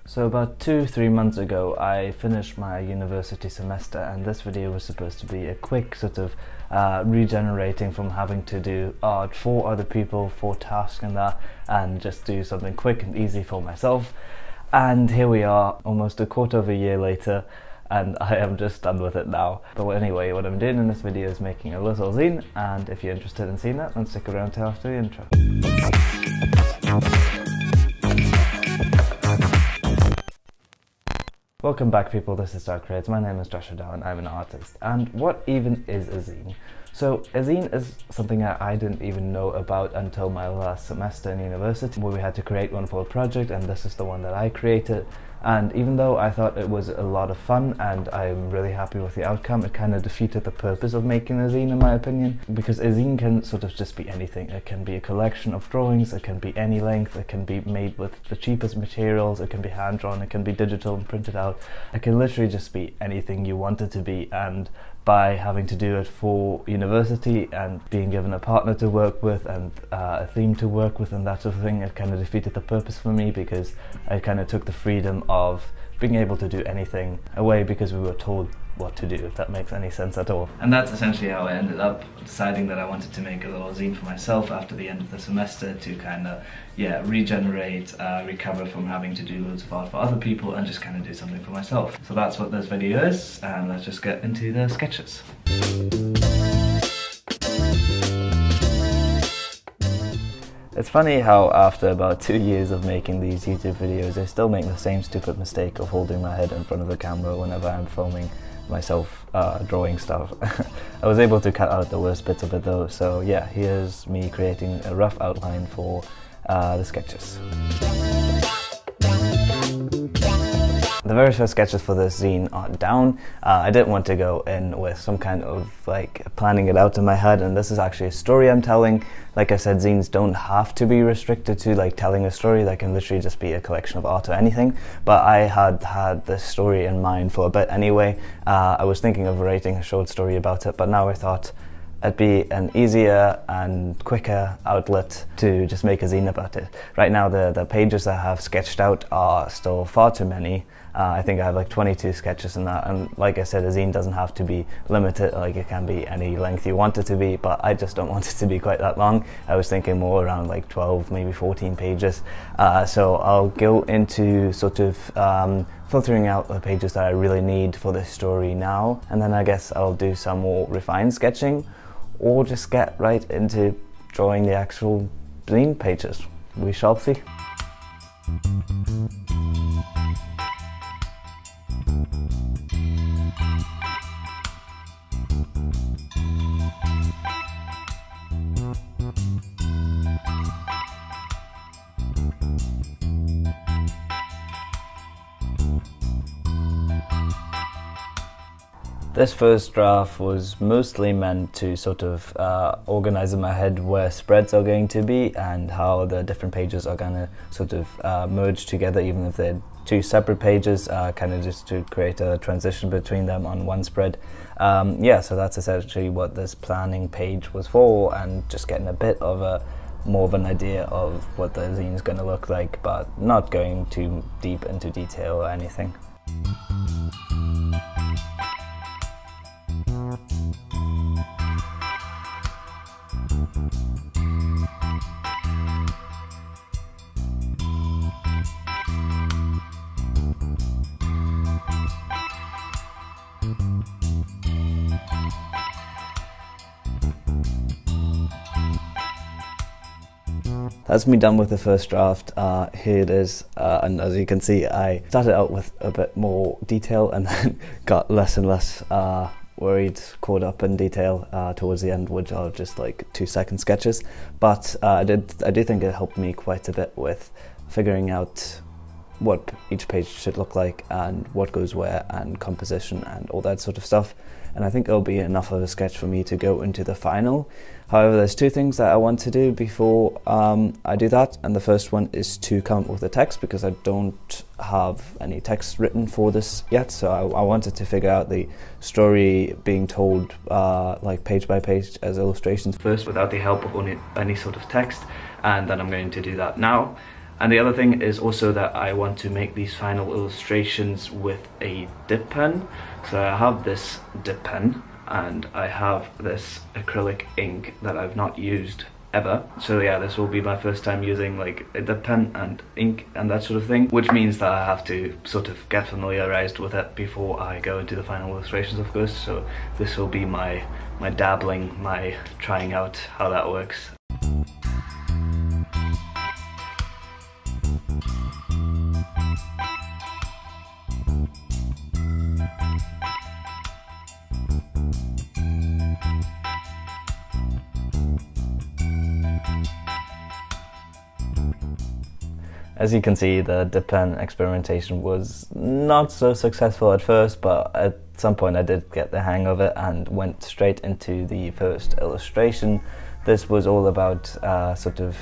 So about 2-3 months ago I finished my university semester, and this video was supposed to be a quick sort of regenerating from having to do art for other people, for tasks and that, and just do something quick and easy for myself. And here we are, almost a quarter of a year later, and I am just done with it now. But anyway, what I'm doing in this video is making a little zine, and if you're interested in seeing that, then stick around till after the intro. Welcome back, people. This is Dark Creates. My name is Joshua Dow and I'm an artist. And what even is a zine? So a zine is something that I didn't even know about until my last semester in university, where we had to create one for a project, and this is the one that I created. And even though I thought it was a lot of fun and I'm really happy with the outcome, it kind of defeated the purpose of making a zine, in my opinion, because a zine can sort of just be anything. It can be a collection of drawings, it can be any length, it can be made with the cheapest materials, it can be hand-drawn, it can be digital and printed out. It can literally just be anything you want it to be, and by having to do it for university and being given a partner to work with and a theme to work with and that sort of thing, it kind of defeated the purpose for me, because I kind of took the freedom of being able to do anything away because we were told what to do, if that makes any sense at all. And that's essentially how I ended up deciding that I wanted to make a little zine for myself after the end of the semester to kind of, regenerate, recover from having to do loads of art for other people and just kind of do something for myself. So that's what this video is, and let's just get into the sketches. It's funny how after about 2 years of making these YouTube videos, I still make the same stupid mistake of holding my head in front of the camera whenever I'm filming myself drawing stuff. I was able to cut out the worst bits of it though, so yeah, here's me creating a rough outline for the sketches. The very first sketches for this zine are down. I didn't want to go in with some kind of planning it out in my head, and this is actually a story I'm telling. Like I said, zines don't have to be restricted to telling a story. They can literally just be a collection of art or anything. But I had this story in mind for a bit anyway. I was thinking of writing a short story about it, but now I thought it'd be an easier and quicker outlet to just make a zine about it. Right now the pages that I have sketched out are still far too many. I think I have 22 sketches in that, and like I said, a zine doesn't have to be limited, it can be any length you want it to be, but I just don't want it to be quite that long. I was thinking more around 12, maybe 14 pages. So I'll go into sort of filtering out the pages that I really need for this story now, and then I guess I'll do some more refined sketching, or just get right into drawing the actual zine pages. We shall see. This first draft was mostly meant to sort of organize in my head where spreads are going to be and how the different pages are going to sort of merge together, even if they're two separate pages, kind of just to create a transition between them on one spread. Yeah, so that's essentially what this planning page was for, and just getting a bit of more of an idea of what the zine is going to look like, but not going too deep into detail or anything. That's me done with the first draft. Here it is, and as you can see, I started out with a bit more detail and then got less and less worried, caught up in detail towards the end, which are just 2-second sketches. But I do think it helped me quite a bit with figuring out what each page should look like and what goes where and composition and all that sort of stuff. And I think it'll be enough of a sketch for me to go into the final. However, there's two things that I want to do before I do that, and the first one is to come up with a text, because I don't have any text written for this yet, so I wanted to figure out the story being told page by page as illustrations first without the help of any sort of text, and then I'm going to do that now. And the other thing is also that I want to make these final illustrations with a dip pen. So I have this dip pen and I have this acrylic ink that I've not used ever. So yeah, this will be my first time using like a dip pen and ink and that sort of thing, which means that I have to sort of get familiarized with it before I go into the final illustrations, of course. So this will be my dabbling, my trying out how that works. As you can see, the dip pen experimentation was not so successful at first, but at some point I did get the hang of it and went straight into the first illustration. This was all about sort of,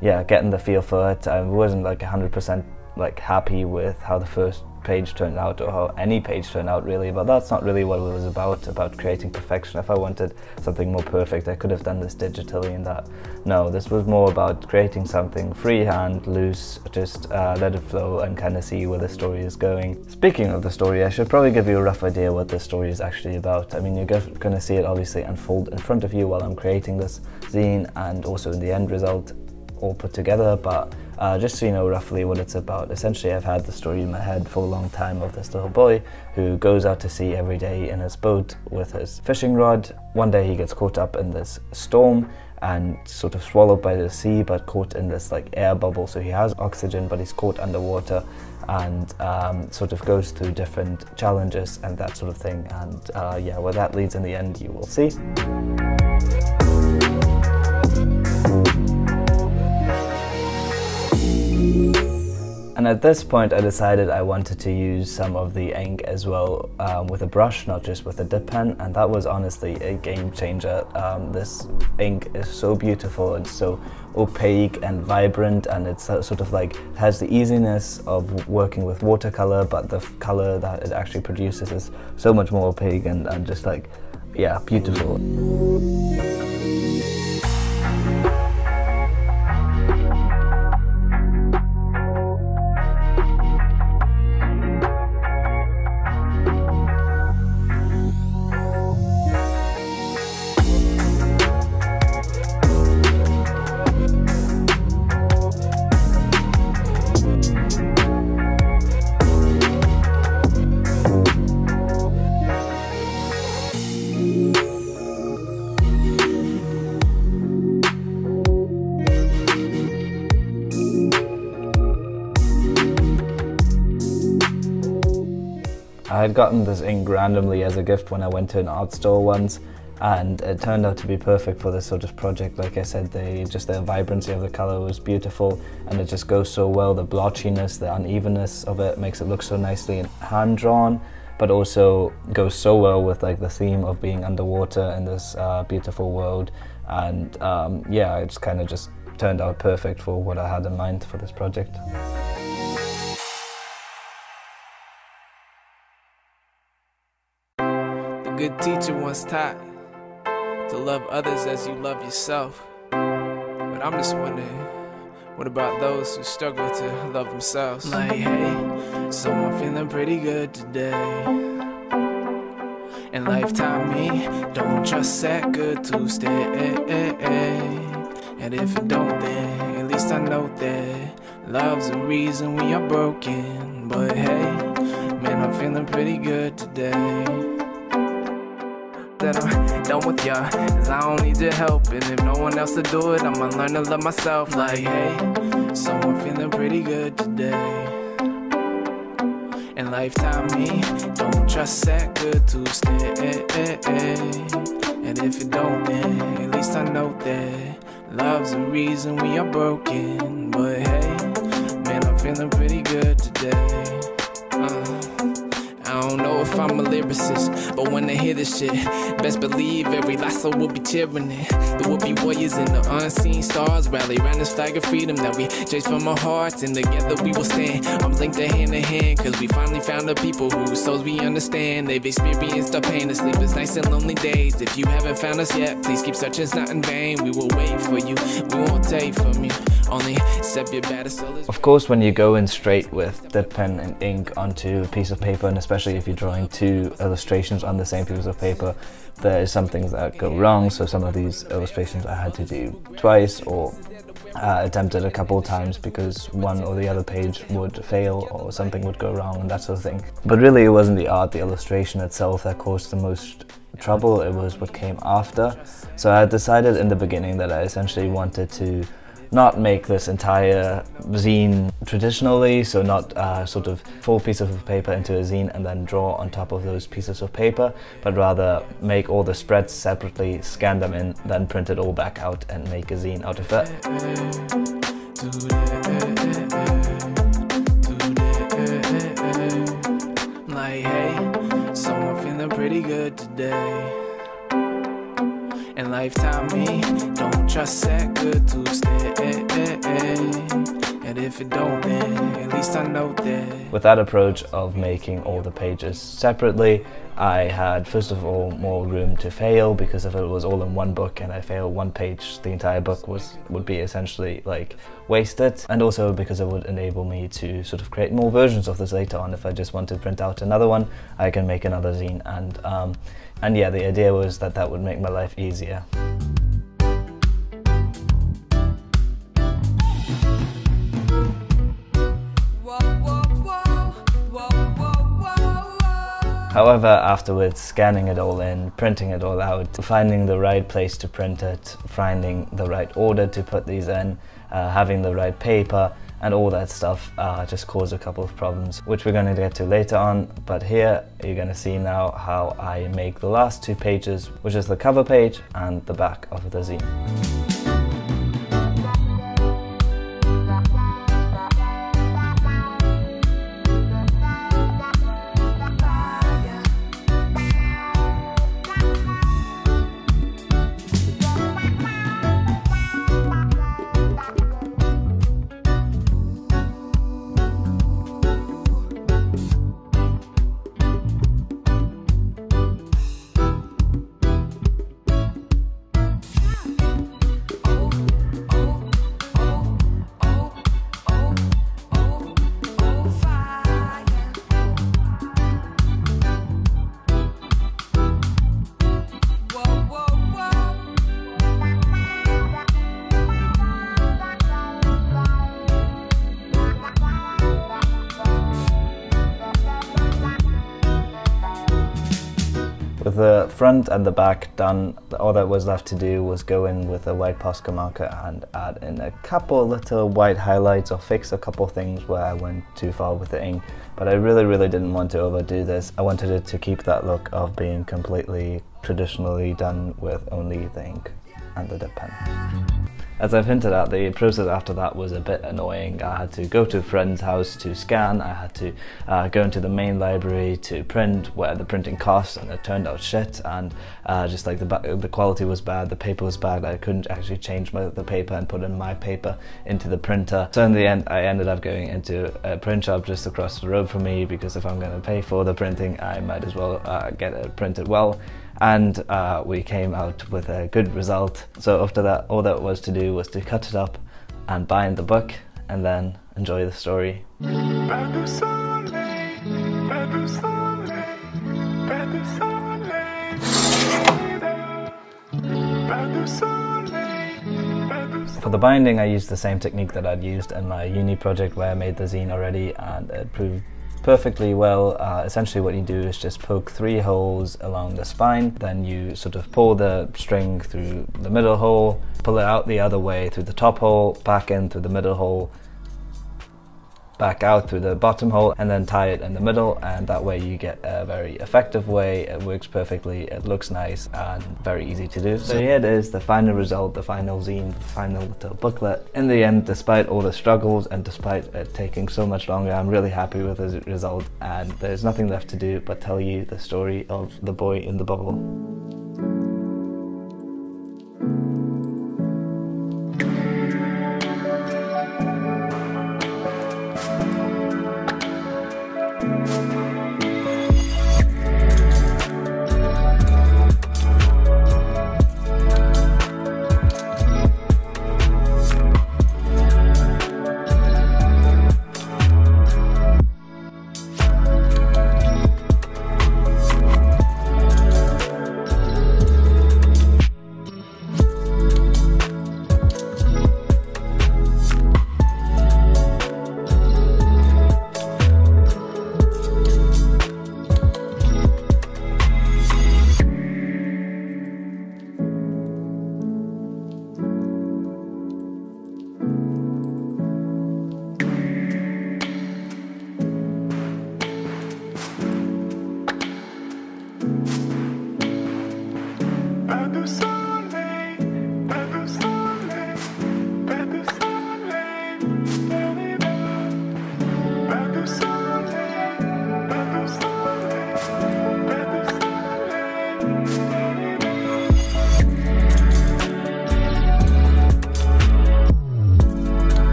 yeah, getting the feel for it. I wasn't like 100% like happy with how the first page turned out, or how any page turned out really, but that's not really what it was about creating perfection. If I wanted something more perfect, I could have done this digitally, and that, no, this was more about creating something freehand, loose, just let it flow and kind of see where the story is going. Speaking of the story, I should probably give you a rough idea what this story is actually about. I mean, you're going to see it obviously unfold in front of you while I'm creating this zine, and also in the end result all put together, but just so you know roughly what it's about. Essentially, I've had the story in my head for a long time of this little boy who goes out to sea every day in his boat with his fishing rod. One day he gets caught up in this storm and sort of swallowed by the sea, but caught in this like air bubble, so he has oxygen but he's caught underwater, and sort of goes through different challenges and that sort of thing, and yeah, where that leads in the end you will see. And at this point I decided I wanted to use some of the ink as well with a brush, not just with a dip pen, and that was honestly a game changer. This ink is so beautiful, it's so opaque and vibrant, and it's sort of like has the easiness of working with watercolor, but the color that it actually produces is so much more opaque and just like, yeah, beautiful. I had gotten this ink randomly as a gift when I went to an art store once, and it turned out to be perfect for this sort of project. Like I said, the vibrancy of the color was beautiful, and it just goes so well. The blotchiness, the unevenness of it makes it look so nicely and hand-drawn, but also goes so well with like the theme of being underwater in this beautiful world. And yeah, it just kind of just turned out perfect for what I had in mind for this project. A good teacher once taught to love others as you love yourself. But I'm just wondering, what about those who struggle to love themselves? Like, hey, so I'm feeling pretty good today. And life taught me, don't trust that good to stay. And if it don't, then at least I know that love's the reason we are broken. But hey, man, I'm feeling pretty good today. That I'm done with ya, 'cause I don't need your help, and if no one else to do it, I'ma learn to love myself. Like, hey, so I'm feeling pretty good today. And life taught me, don't trust that good to stay. And if it don't, then at least I know that love's the reason we are broken. But hey, man, I'm feeling pretty good today. I don't know if I'm a lyricist, but when they hear this shit, best believe every last soul will be cheering it. There will be warriors and the unseen stars rally around this flag of freedom that we chase from our hearts, and together we will stand. I'm linked hand in hand, cause we finally found the people whose souls we understand. They've experienced our pain, the sleepless nights and lonely days. If you haven't found us yet, please keep searching, it's not in vain. We will wait for you, we won't take from you. Only accept your battered soul is. Of course, when you go in straight with dip pen and ink onto a piece of paper, and especially if you're drawing two illustrations on the same piece of paper, there is some things that go wrong. So some of these illustrations I had to do twice, or attempted a couple of times because one or the other page would fail or something would go wrong and that sort of thing. But really it wasn't the art, the illustration itself that caused the most trouble, it was what came after. So I decided in the beginning that I essentially wanted to not make this entire zine traditionally, so not sort of full piece of paper into a zine and then draw on top of those pieces of paper, but rather make all the spreads separately, scan them in, then print it all back out and make a zine out of it. Like, hey, so I'm feeling pretty good today. And life taught me, don't trust that good to stay. And if it don't, then at least I know that. With that approach of making all the pages separately, I had first of all more room to fail, because if it was all in one book and I failed one page, the entire book would be essentially like wasted. And also because it would enable me to sort of create more versions of this later on. If I just want to print out another one, I can make another zine, and yeah, the idea was that that would make my life easier. However, afterwards, scanning it all in, printing it all out, finding the right place to print it, finding the right order to put these in, having the right paper, and all that stuff just caused a couple of problems, which we're going to get to later on. But here you're going to see now how I make the last two pages, which is the cover page and the back of the zine. With the front and the back done, all that was left to do was go in with a white Posca marker and add in a couple little white highlights or fix a couple things where I went too far with the ink. But I really didn't want to overdo this. I wanted it to keep that look of being completely traditionally done with only the ink and the dip pen. As I've hinted at, the process after that was a bit annoying. I had to go to a friend's house to scan, I had to go into the main library to print where the printing costs, and it turned out shit, and just like the quality was bad, the paper was bad, I couldn't actually change the paper and put in my paper into the printer. So in the end I ended up going into a print shop just across the road from me, because if I'm going to pay for the printing I might as well get it printed well. And we came out with a good result. So after that, all that was to do was to cut it up and bind the book and then enjoy the story. For the binding I used the same technique that I'd used in my uni project where I made the zine already, and it proved perfectly well. Essentially what you do is just poke 3 holes along the spine, then you sort of pull the string through the middle hole, pull it out the other way through the top hole, back in through the middle hole, back out through the bottom hole and then tie it in the middle, and that way you get a very effective way. It works perfectly, it looks nice and very easy to do. So here it is, the final result, the final zine, the final little booklet. In the end, despite all the struggles and despite it taking so much longer, I'm really happy with the result, and there's nothing left to do but tell you the story of the boy in the bubble.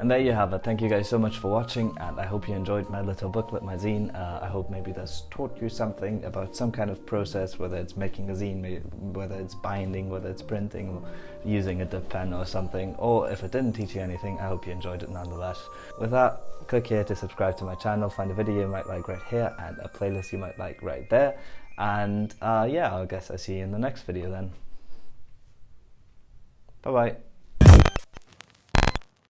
And there you have it. Thank you guys so much for watching, and I hope you enjoyed my little booklet, my zine. I hope maybe this taught you something about some kind of process, whether it's making a zine, whether it's binding, whether it's printing, or using a dip pen or something. Or if it didn't teach you anything, I hope you enjoyed it nonetheless. With that, click here to subscribe to my channel, find a video you might like right here, and a playlist you might like right there. And yeah, I guess I'll see you in the next video then. Bye bye.